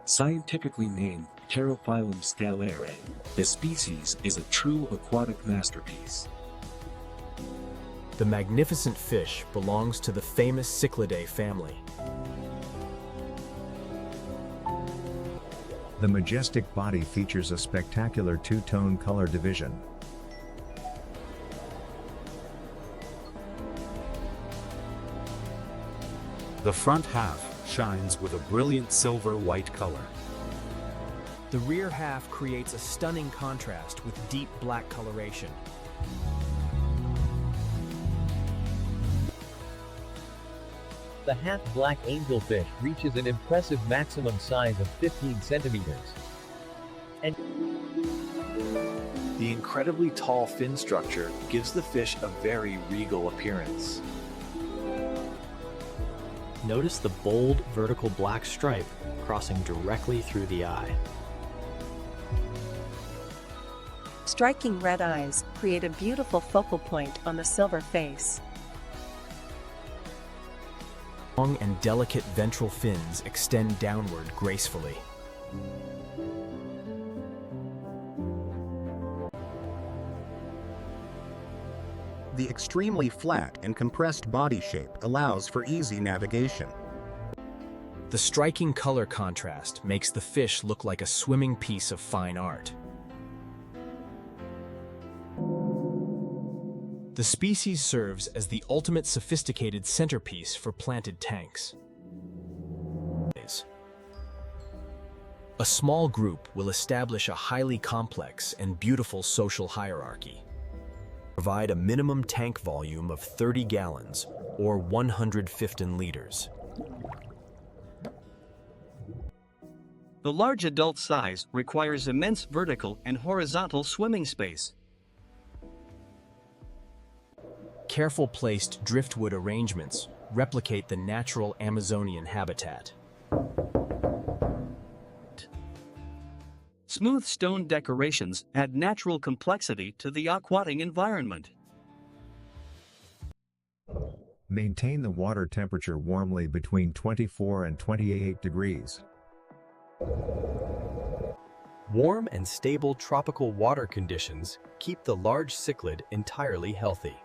Scientifically named Pterophyllum scalare, the species is a true aquatic masterpiece. The magnificent fish belongs to the famous Cichlidae family. The majestic body features a spectacular two-tone color division. The front half shines with a brilliant silver-white color. The rear half creates a stunning contrast with deep black coloration. The half-black angelfish reaches an impressive maximum size of 15 centimeters. And the incredibly tall fin structure gives the fish a very regal appearance. Notice the bold vertical black stripe crossing directly through the eye. Striking red eyes create a beautiful focal point on the silver face. Long and delicate ventral fins extend downward gracefully. The extremely flat and compressed body shape allows for easy navigation. The striking color contrast makes the fish look like a swimming piece of fine art. The species serves as the ultimate sophisticated centerpiece for planted tanks. A small group will establish a highly complex and beautiful social hierarchy. Provide a minimum tank volume of 30 gallons or 115 liters. The large adult size requires immense vertical and horizontal swimming space. Careful placed driftwood arrangements replicate the natural Amazonian habitat. Smooth stone decorations add natural complexity to the aquatic environment. Maintain the water temperature warmly between 24 and 28 degrees. Warm and stable tropical water conditions keep the large cichlid entirely healthy.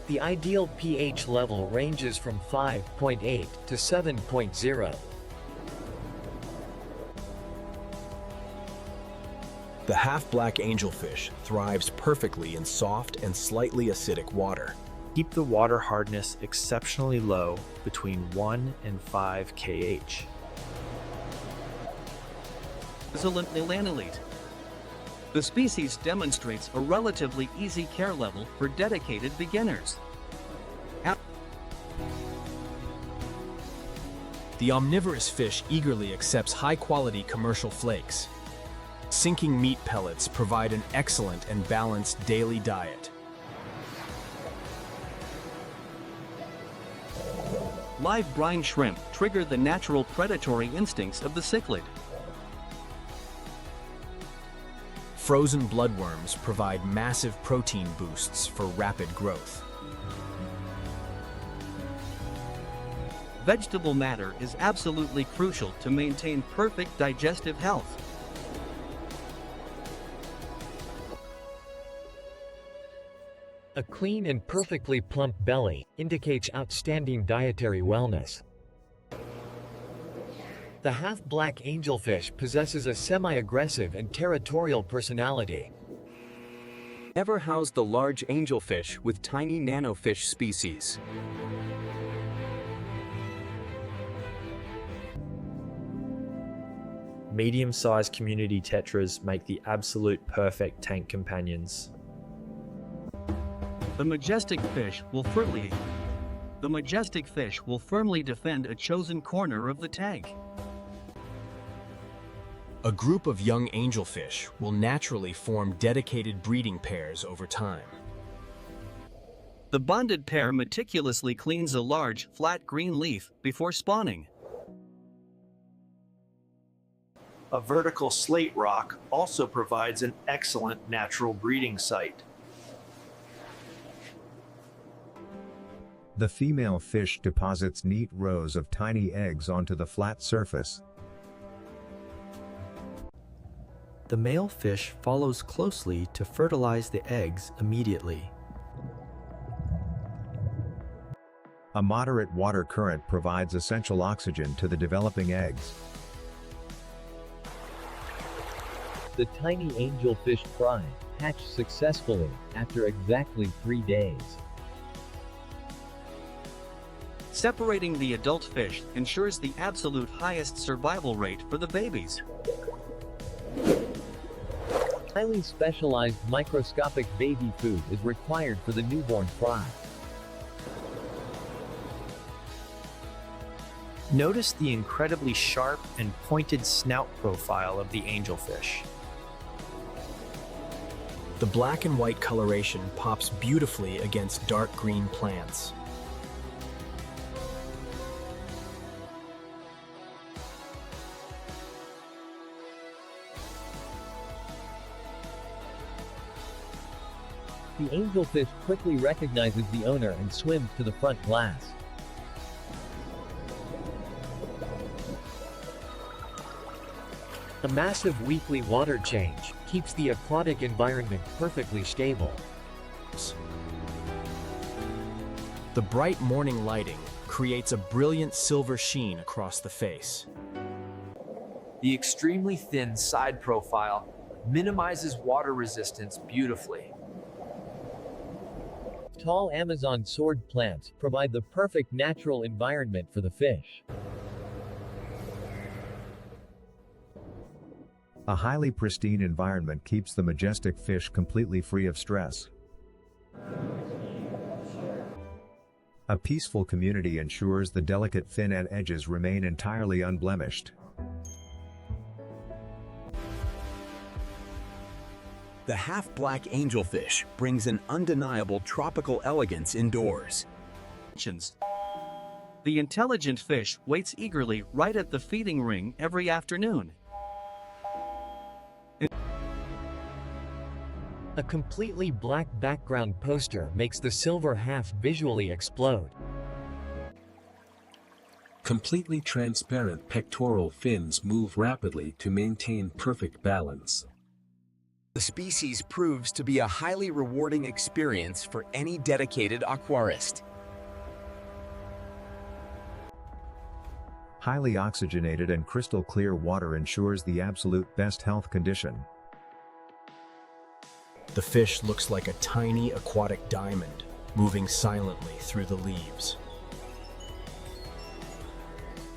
the ideal pH level ranges from 5.8 to 7.0. The half-black angelfish thrives perfectly in soft and slightly acidic water. Keep the water hardness exceptionally low, between 1 and 5 kH. Lanolite. The species demonstrates a relatively easy care level for dedicated beginners. The omnivorous fish eagerly accepts high-quality commercial flakes. Sinking meat pellets provide an excellent and balanced daily diet. Live brine shrimp trigger the natural predatory instincts of the cichlid. Frozen bloodworms provide massive protein boosts for rapid growth. Vegetable matter is absolutely crucial to maintain perfect digestive health. A clean and perfectly plump belly indicates outstanding dietary wellness. The half-black angelfish possesses a semi-aggressive and territorial personality. Ever housed the large angelfish with tiny nanofish species? Medium-sized community tetras make the absolute perfect tank companions. The majestic fish will firmly defend a chosen corner of the tank. A group of young angelfish will naturally form dedicated breeding pairs over time. The bonded pair meticulously cleans a large, flat green leaf before spawning. A vertical slate rock also provides an excellent natural breeding site. The female fish deposits neat rows of tiny eggs onto the flat surface. The male fish follows closely to fertilize the eggs immediately. A moderate water current provides essential oxygen to the developing eggs. The tiny angelfish fry hatched successfully after exactly 3 days. Separating the adult fish ensures the absolute highest survival rate for the babies. Highly specialized microscopic baby food is required for the newborn fry. Notice the incredibly sharp and pointed snout profile of the angelfish. The black and white coloration pops beautifully against dark green plants. The angelfish quickly recognizes the owner and swims to the front glass. A massive weekly water change keeps the aquatic environment perfectly stable. The bright morning lighting creates a brilliant silver sheen across the face. The extremely thin side profile minimizes water resistance beautifully. Tall Amazon sword plants provide the perfect natural environment for the fish. A highly pristine environment keeps the majestic fish completely free of stress. A peaceful community ensures the delicate fin and edges remain entirely unblemished. The half-black angelfish brings an undeniable tropical elegance indoors. The intelligent fish waits eagerly right at the feeding ring every afternoon. A completely black background poster makes the silver half visually explode. Completely transparent pectoral fins move rapidly to maintain perfect balance. The species proves to be a highly rewarding experience for any dedicated aquarist. Highly oxygenated and crystal clear water ensures the absolute best health condition. The fish looks like a tiny aquatic diamond, moving silently through the leaves.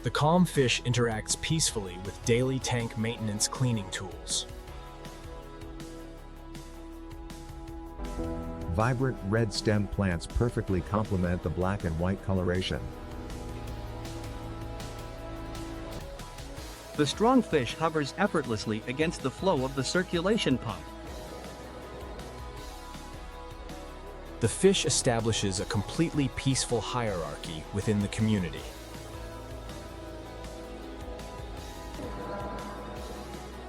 The calm fish interacts peacefully with daily tank maintenance cleaning tools. Vibrant red stem plants perfectly complement the black and white coloration. The strong fish hovers effortlessly against the flow of the circulation pump. The fish establishes a completely peaceful hierarchy within the community.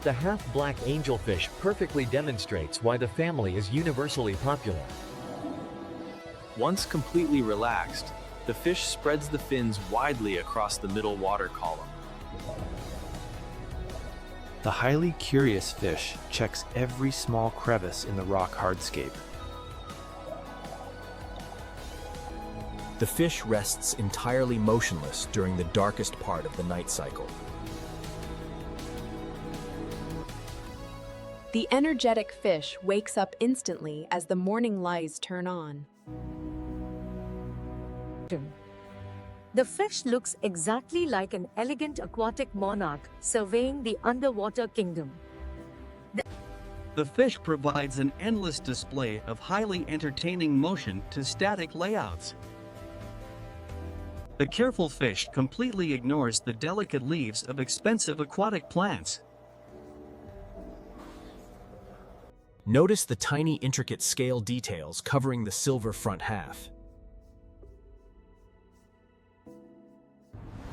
The half-black angelfish perfectly demonstrates why the family is universally popular. Once completely relaxed, the fish spreads the fins widely across the middle water column. The highly curious fish checks every small crevice in the rock hardscape. The fish rests entirely motionless during the darkest part of the night cycle. The energetic fish wakes up instantly as the morning lights turn on. The fish looks exactly like an elegant aquatic monarch surveying the underwater kingdom. The fish provides an endless display of highly entertaining motion to static layouts. The careful fish completely ignores the delicate leaves of expensive aquatic plants. Notice the tiny intricate scale details covering the silver front half.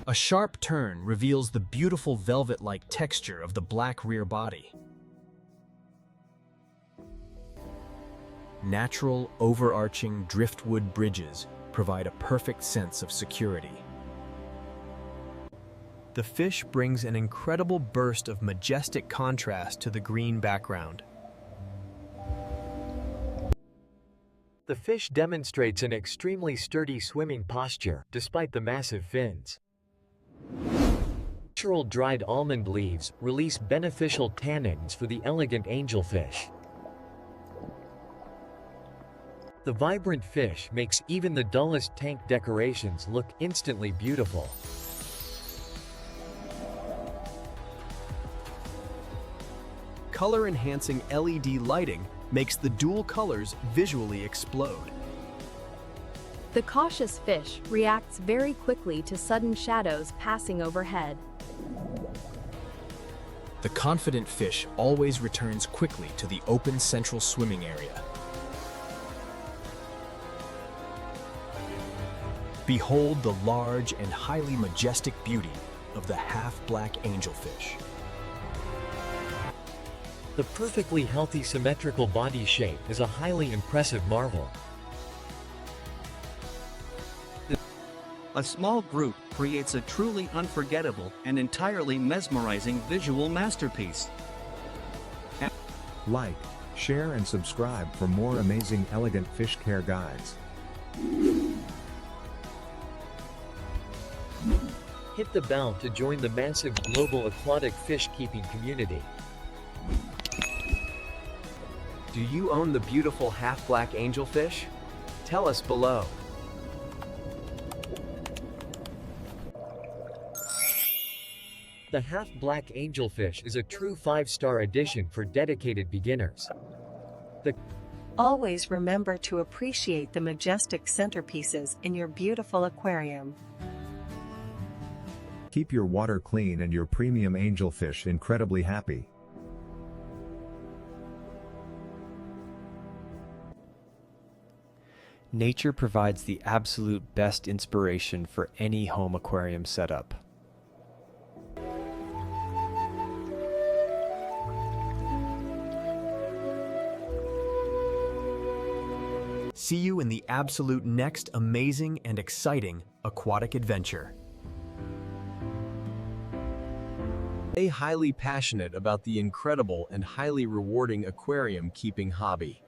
A sharp turn reveals the beautiful velvet-like texture of the black rear body. Natural, overarching driftwood bridges provide a perfect sense of security. The fish brings an incredible burst of majestic contrast to the green background. The fish demonstrates an extremely sturdy swimming posture despite the massive fins. Natural dried almond leaves release beneficial tannins for the elegant angelfish. The vibrant fish makes even the dullest tank decorations look instantly beautiful. Color-enhancing LED lighting makes the dual colors visually explode. The cautious fish reacts very quickly to sudden shadows passing overhead. The confident fish always returns quickly to the open central swimming area. Behold the large and highly majestic beauty of the half-black angelfish. The perfectly healthy symmetrical body shape is a highly impressive marvel. A small group creates a truly unforgettable and entirely mesmerizing visual masterpiece. Like, share and subscribe for more amazing elegant fish care guides. Hit the bell to join the massive global aquatic fish keeping community. Do you own the beautiful half-black angelfish? Tell us below. The half-black angelfish is a true 5-star addition for dedicated beginners. Always remember to appreciate the majestic centerpieces in your beautiful aquarium. Keep your water clean and your premium angelfish incredibly happy. Nature provides the absolute best inspiration for any home aquarium setup. See you in the absolute next amazing and exciting aquatic adventure. Stay highly passionate about the incredible and highly rewarding aquarium keeping hobby.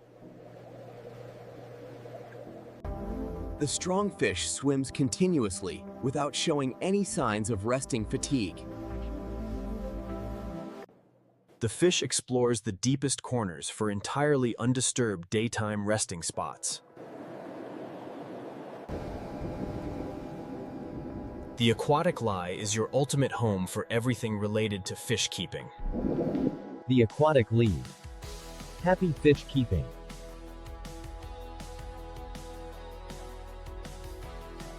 The strong fish swims continuously without showing any signs of resting fatigue. The fish explores the deepest corners for entirely undisturbed daytime resting spots. The Aquatic Lie is your ultimate home for everything related to fish keeping. The Aquatic Lead. Happy fish keeping.